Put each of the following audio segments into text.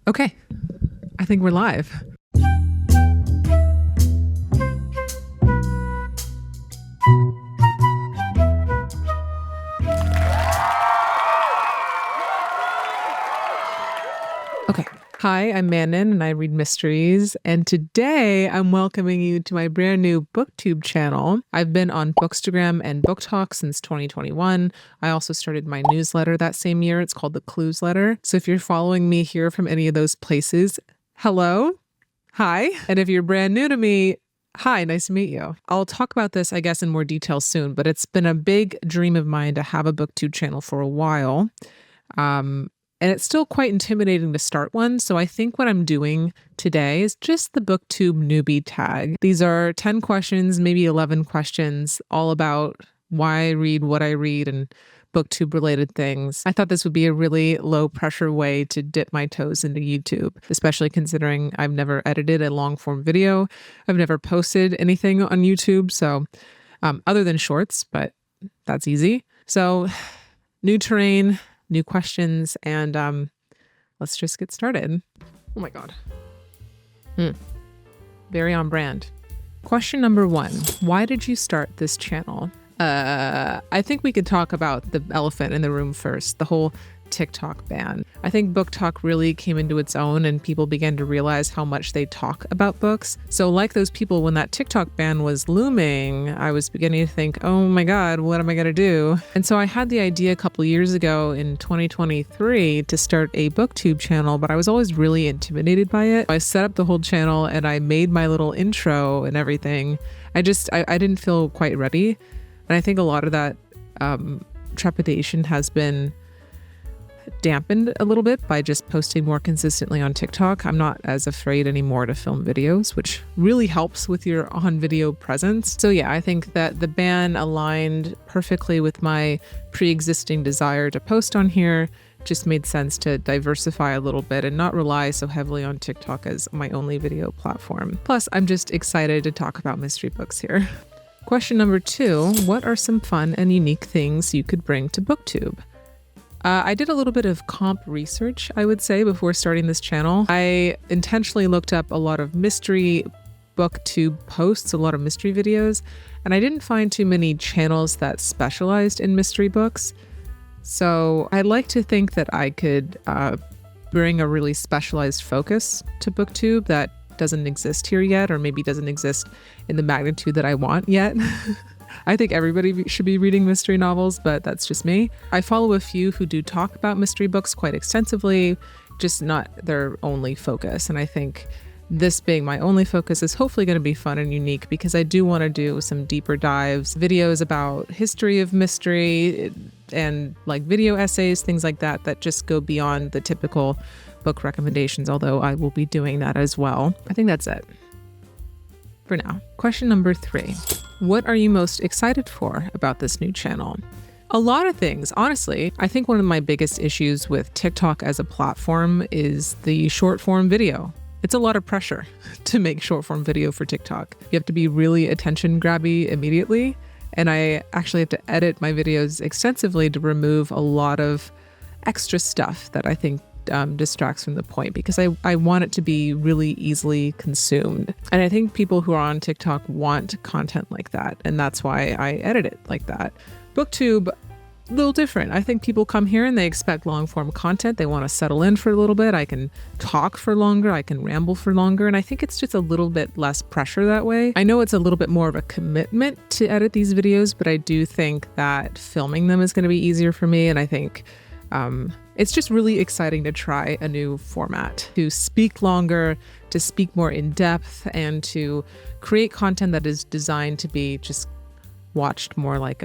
Okay, I think we're live. Okay. Hi, I'm Manon and I read mysteries. And today I'm welcoming you to my brand new BookTube channel. I've been on Bookstagram and BookTok since 2021. I also started my newsletter that same year. It's called the Clues Letter. So if you're following me here from any of those places, hello, hi. And if you're brand new to me, hi, nice to meet you. I'll talk about this, I guess, in more detail soon, but it's been a big dream of mine to have a BookTube channel for a while. And it's still quite intimidating to start one. So I think what I'm doing today is just the BookTube Newbie tag. These are 10 questions, maybe 11 questions, all about why I read, what I read, and BookTube related things. I thought this would be a really low pressure way to dip my toes into YouTube, especially considering I've never edited a long form video. I've never posted anything on YouTube. So other than shorts, but that's easy. So new terrain, new questions, and let's just get started. Oh my God. Very on brand. Question number 1. Why did you start this channel? I think we could talk about the elephant in the room first, the whole TikTok ban. I think BookTok really came into its own and people began to realize how much they talk about books. So like those people, when that TikTok ban was looming, I was beginning to think, oh my God, what am I going to do? And so I had the idea a couple years ago in 2023 to start a BookTube channel, but I was always really intimidated by it. I set up the whole channel and I made my little intro and everything. I didn't feel quite ready. And I think a lot of that trepidation has been dampened a little bit by just posting more consistently on TikTok. I'm not as afraid anymore to film videos, which really helps with your on-video presence. So yeah, I think that the ban aligned perfectly with my pre-existing desire to post on here. Just made sense to diversify a little bit and not rely so heavily on TikTok as my only video platform. Plus, I'm just excited to talk about mystery books here. Question number 2, what are some fun and unique things you could bring to BookTube? I did a little bit of comp research, I would say, before starting this channel. I intentionally looked up a lot of mystery BookTube posts, a lot of mystery videos, and I didn't find too many channels that specialized in mystery books. So I'd like to think that I could bring a really specialized focus to BookTube that doesn't exist here yet, or maybe doesn't exist in the magnitude that I want yet. I think everybody should be reading mystery novels, but that's just me. I follow a few who do talk about mystery books quite extensively, just not their only focus. And I think this being my only focus is hopefully going to be fun and unique because I do want to do some deeper dives, videos about history of mystery and like video essays, things like that, that just go beyond the typical book recommendations, although I will be doing that as well. I think that's it for now. Question number 3. What are you most excited for about this new channel? A lot of things, honestly. I think one of my biggest issues with TikTok as a platform is the short form video. It's a lot of pressure to make short form video for TikTok. You have to be really attention grabby immediately. And I actually have to edit my videos extensively to remove a lot of extra stuff that I think distracts from the point, because I want it to be really easily consumed. And I think people who are on TikTok want content like that. And that's why I edit it like that. BookTube, a little different. I think people come here and they expect long form content. They want to settle in for a little bit. I can talk for longer. I can ramble for longer. And I think it's just a little bit less pressure that way. I know it's a little bit more of a commitment to edit these videos, but I do think that filming them is going to be easier for me. And I think it's just really exciting to try a new format, to speak longer, to speak more in depth, and to create content that is designed to be just watched more like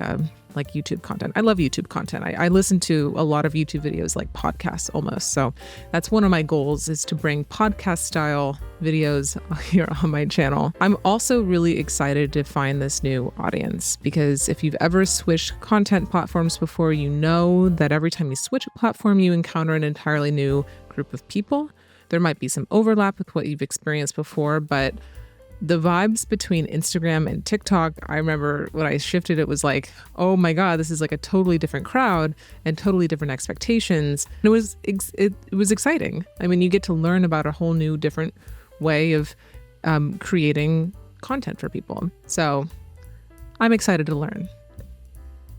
YouTube content. I love YouTube content. I listen to a lot of YouTube videos like podcasts almost. So that's one of my goals, is to bring podcast style videos here on my channel. I'm also really excited to find this new audience, because if you've ever switched content platforms before, you know that every time you switch a platform, you encounter an entirely new group of people. There might be some overlap with what you've experienced before, but The vibes between Instagram and TikTok, I remember when I shifted, it was like, oh my God, this is like a totally different crowd and totally different expectations. And it was exciting. I mean, you get to learn about a whole new different way of creating content for people. So I'm excited to learn.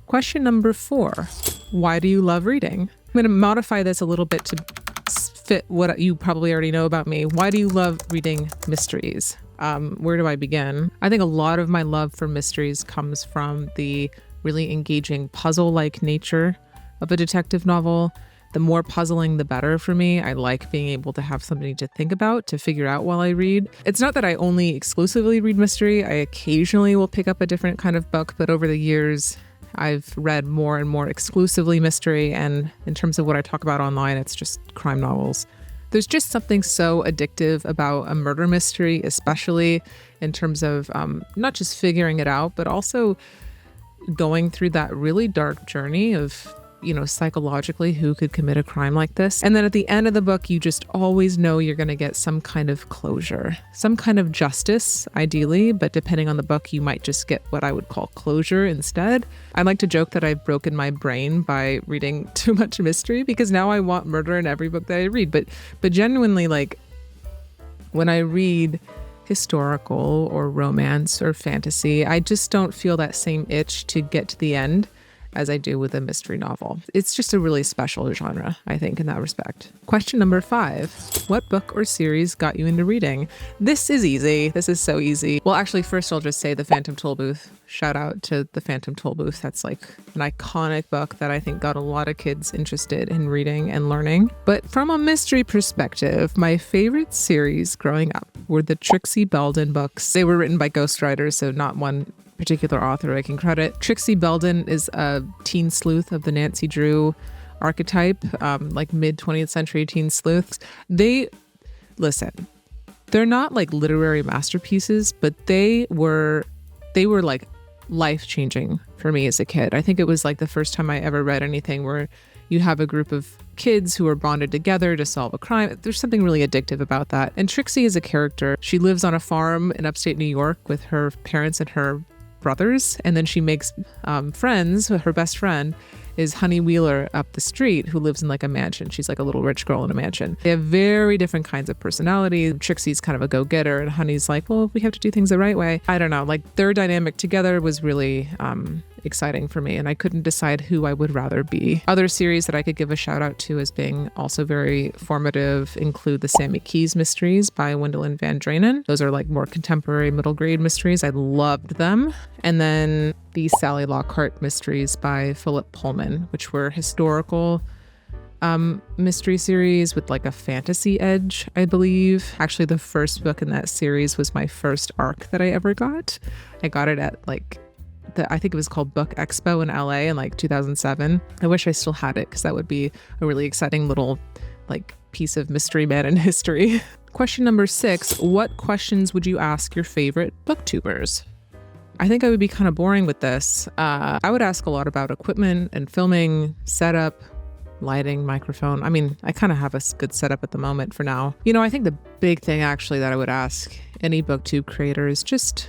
Question number 4, why do you love reading? I'm going to modify this a little bit to fit what you probably already know about me. Why do you love reading mysteries? Where do I begin? I think a lot of my love for mysteries comes from the really engaging puzzle-like nature of a detective novel. The more puzzling, the better for me. I like being able to have something to think about, to figure out while I read. It's not that I only exclusively read mystery. I occasionally will pick up a different kind of book, but over the years, I've read more and more exclusively mystery. And in terms of what I talk about online, it's just crime novels. There's just something so addictive about a murder mystery, especially in terms of not just figuring it out, but also going through that really dark journey of, psychologically who could commit a crime like this. And then at the end of the book, you just always know you're going to get some kind of closure, some kind of justice, ideally, but depending on the book, you might just get what I would call closure instead. I like to joke that I've broken my brain by reading too much mystery because now I want murder in every book that I read. But genuinely, like, when I read historical or romance or fantasy, I just don't feel that same itch to get to the end as I do with a mystery novel. It's just a really special genre, I think, in that respect. Question number 5, what book or series got you into reading? This is easy. This is so easy. Well, actually, first I'll just say The Phantom Tollbooth. Shout out to The Phantom Tollbooth. That's like an iconic book that I think got a lot of kids interested in reading and learning. But from a mystery perspective, my favorite series growing up were the Trixie Belden books. They were written by ghostwriters, so not one particular author I can credit. Trixie Belden is a teen sleuth of the Nancy Drew archetype, like mid 20th century teen sleuths. They're not like literary masterpieces, but they were like life-changing for me as a kid. I think it was like the first time I ever read anything where you have a group of kids who are bonded together to solve a crime. There's something really addictive about that. And Trixie is a character. She lives on a farm in upstate New York with her parents and her brothers, and then she makes friends. Her best friend is Honey Wheeler up the street, who lives in like a mansion. She's like a little rich girl in a mansion. They have very different kinds of personality. Trixie's kind of a go-getter, and Honey's like, well, we have to do things the right way. I don't know, like their dynamic together was really exciting for me, and I couldn't decide who I would rather be. Other series that I could give a shout out to as being also very formative include the Sammy Keys mysteries by Wendelin Van Draenen. Those are like more contemporary middle grade mysteries. I loved them. And then the Sally Lockhart mysteries by Philip Pullman, which were historical mystery series with like a fantasy edge, I believe. Actually, the first book in that series was my first ARC that I ever got. I got it at like I think it was called Book Expo in LA in like 2007. I wish I still had it because that would be a really exciting little like piece of mystery man in history. Question number 6, what questions would you ask your favorite booktubers? I think I would be kind of boring with this. I would ask a lot about equipment and filming, setup, lighting, microphone. I mean, I kind of have a good setup at the moment for now. I think the big thing actually that I would ask any booktube creator is just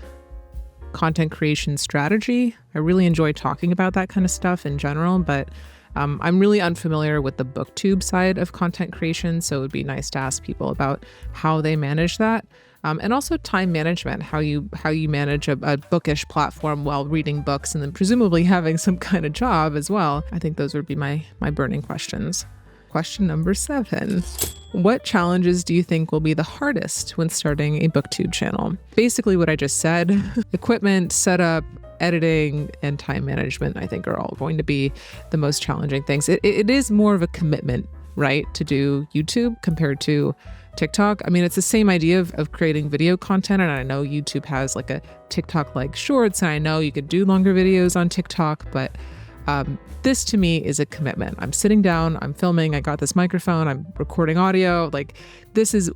content creation strategy. I really enjoy talking about that kind of stuff in general, but I'm really unfamiliar with the booktube side of content creation, so it would be nice to ask people about how they manage that. And also time management, how you manage a bookish platform while reading books and then presumably having some kind of job as well. I think those would be my burning questions. Question number 7. What challenges do you think will be the hardest when starting a booktube channel? Basically what I just said, equipment, setup, editing, and time management, I think are all going to be the most challenging things. It is more of a commitment, right, to do YouTube compared to TikTok. I mean, it's the same idea of creating video content, and I know YouTube has like a TikTok-like shorts, and I know you could do longer videos on TikTok, but this to me is a commitment. I'm sitting down, I'm filming, I got this microphone, I'm recording audio. Like this is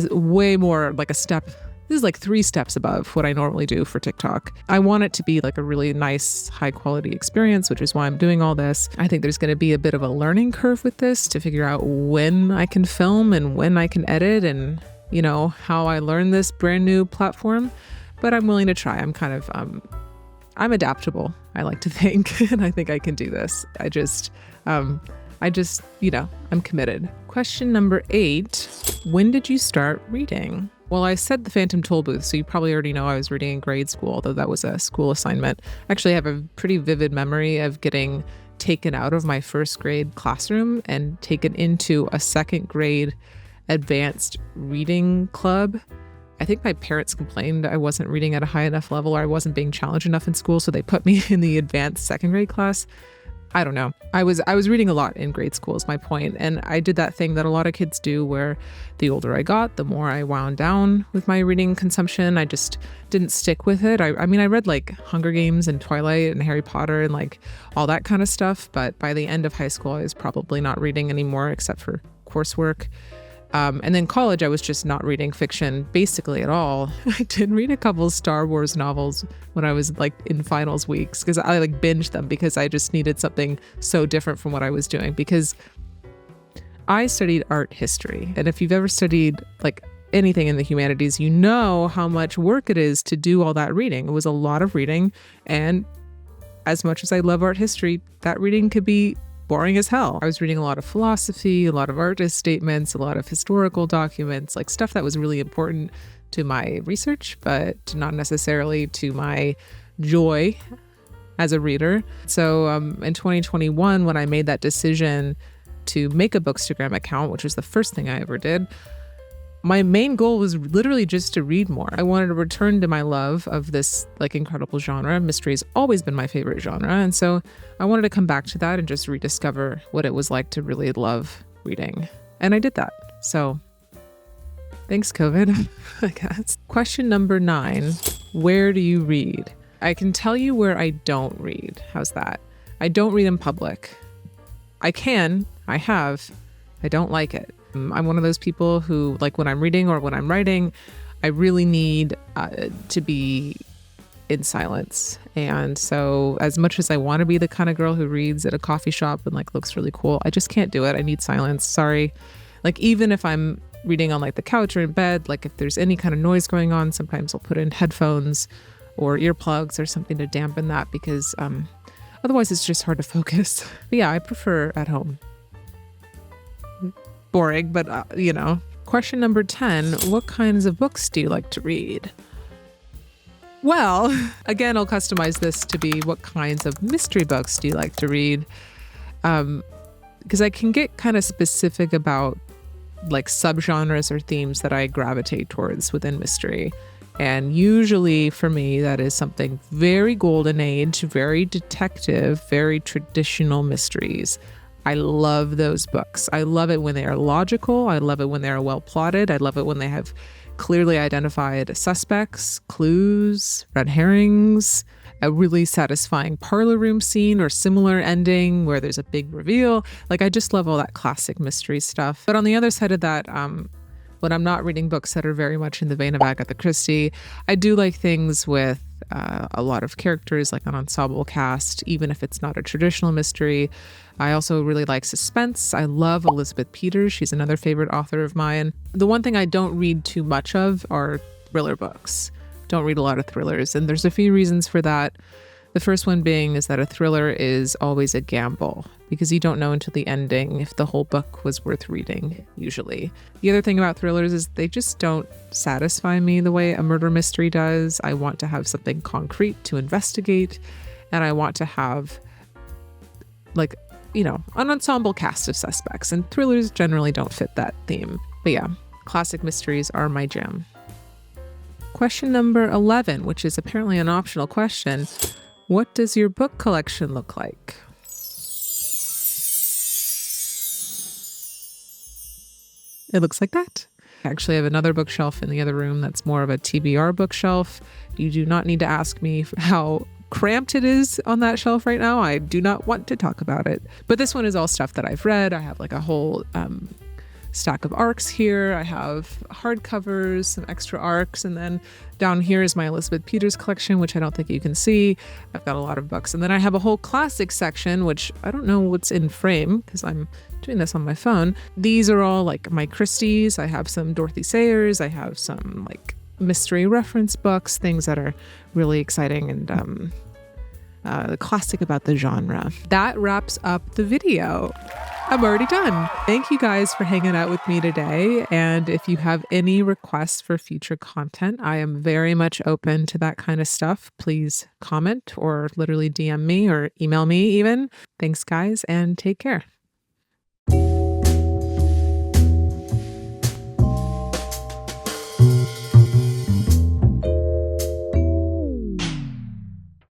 way more like a step. This is like 3 steps above what I normally do for TikTok. I want it to be like a really nice, high quality experience, which is why I'm doing all this. I think there's going to be a bit of a learning curve with this to figure out when I can film and when I can edit and how I learned this brand new platform, but I'm willing to try. I'm kind of, I'm adaptable, I like to think, and I think I can do this. I'm committed. Question number 8, when did you start reading? Well, I said the Phantom Tollbooth, so you probably already know I was reading in grade school, although that was a school assignment. Actually, I have a pretty vivid memory of getting taken out of my first grade classroom and taken into a second grade advanced reading club. I think my parents complained I wasn't reading at a high enough level, or I wasn't being challenged enough in school, so they put me in the advanced second grade class. I don't know. I was reading a lot in grade school is my point. And I did that thing that a lot of kids do where the older I got, the more I wound down with my reading consumption. I just didn't stick with it. I mean, I read like Hunger Games and Twilight and Harry Potter and like all that kind of stuff. But by the end of high school, I was probably not reading anymore except for coursework. And then college, I was just not reading fiction basically at all. I did read a couple of Star Wars novels when I was like in finals weeks because I like binged them because I just needed something so different from what I was doing, because I studied art history. And if you've ever studied like anything in the humanities, you know how much work it is to do all that reading. It was a lot of reading. And as much as I love art history, that reading could be boring as hell. I was reading a lot of philosophy, a lot of artist statements, a lot of historical documents, like stuff that was really important to my research, but not necessarily to my joy as a reader. So in 2021, when I made that decision to make a Bookstagram account, which was the first thing I ever did, my main goal was literally just to read more. I wanted to return to my love of this like incredible genre. Mystery has always been my favorite genre. And so I wanted to come back to that and just rediscover what it was like to really love reading. And I did that. So thanks, COVID, I guess. Question number 9, where do you read? I can tell you where I don't read. How's that? I don't read in public. I don't like it. I'm one of those people who, like, when I'm reading or when I'm writing, I really need to be in silence. And so as much as I want to be the kind of girl who reads at a coffee shop and like looks really cool, I just can't do it. I need silence. Sorry. Like, even if I'm reading on like the couch or in bed, like if there's any kind of noise going on, sometimes I'll put in headphones or earplugs or something to dampen that, because otherwise it's just hard to focus. But yeah, I prefer at home. Boring, but Question number 10, what kinds of books do you like to read? Well, again, I'll customize this to be what kinds of mystery books do you like to read? Because I can get kind of specific about like subgenres or themes that I gravitate towards within mystery. And usually for me, that is something very golden age, very detective, very traditional mysteries. I love those books. I love it when they are logical. I love it when they are well plotted. I love it when they have clearly identified suspects, clues, red herrings, a really satisfying parlor room scene or similar ending where there's a big reveal. Like, I just love all that classic mystery stuff. But on the other side of that, when I'm not reading books that are very much in the vein of Agatha Christie, I do like things with a lot of characters, like an ensemble cast, even if it's not a traditional mystery. I also really like suspense. I love Elizabeth Peters. She's another favorite author of mine. The one thing I don't read too much of are thriller books. Don't read a lot of thrillers, and there's a few reasons for that. The first one being is that a thriller is always a gamble, because you don't know until the ending if the whole book was worth reading, usually. The other thing about thrillers is they just don't satisfy me the way a murder mystery does. I want to have something concrete to investigate, and I want to have, like, an ensemble cast of suspects, and thrillers generally don't fit that theme. But yeah, classic mysteries are my jam. Question number 11, which is apparently an optional question. What does your book collection look like? It looks like that. I actually have another bookshelf in the other room that's more of a TBR bookshelf. You do not need to ask me how cramped it is on that shelf right now. I do not want to talk about it. But this one is all stuff that I've read. I have like a whole stack of ARCs here. I have hardcovers, some extra ARCs, and then down here is my Elizabeth Peters collection, which I don't think you can see. I've got a lot of books. And then I have a whole classic section, which I don't know what's in frame because I'm doing this on my phone. These are all like my Christies. I have some Dorothy Sayers. I have some like mystery reference books, things that are really exciting and the classic about the genre. That wraps up the video. I'm already done. Thank you guys for hanging out with me today. And if you have any requests for future content, I am very much open to that kind of stuff. Please comment or literally DM me or email me even. Thanks guys, and take care.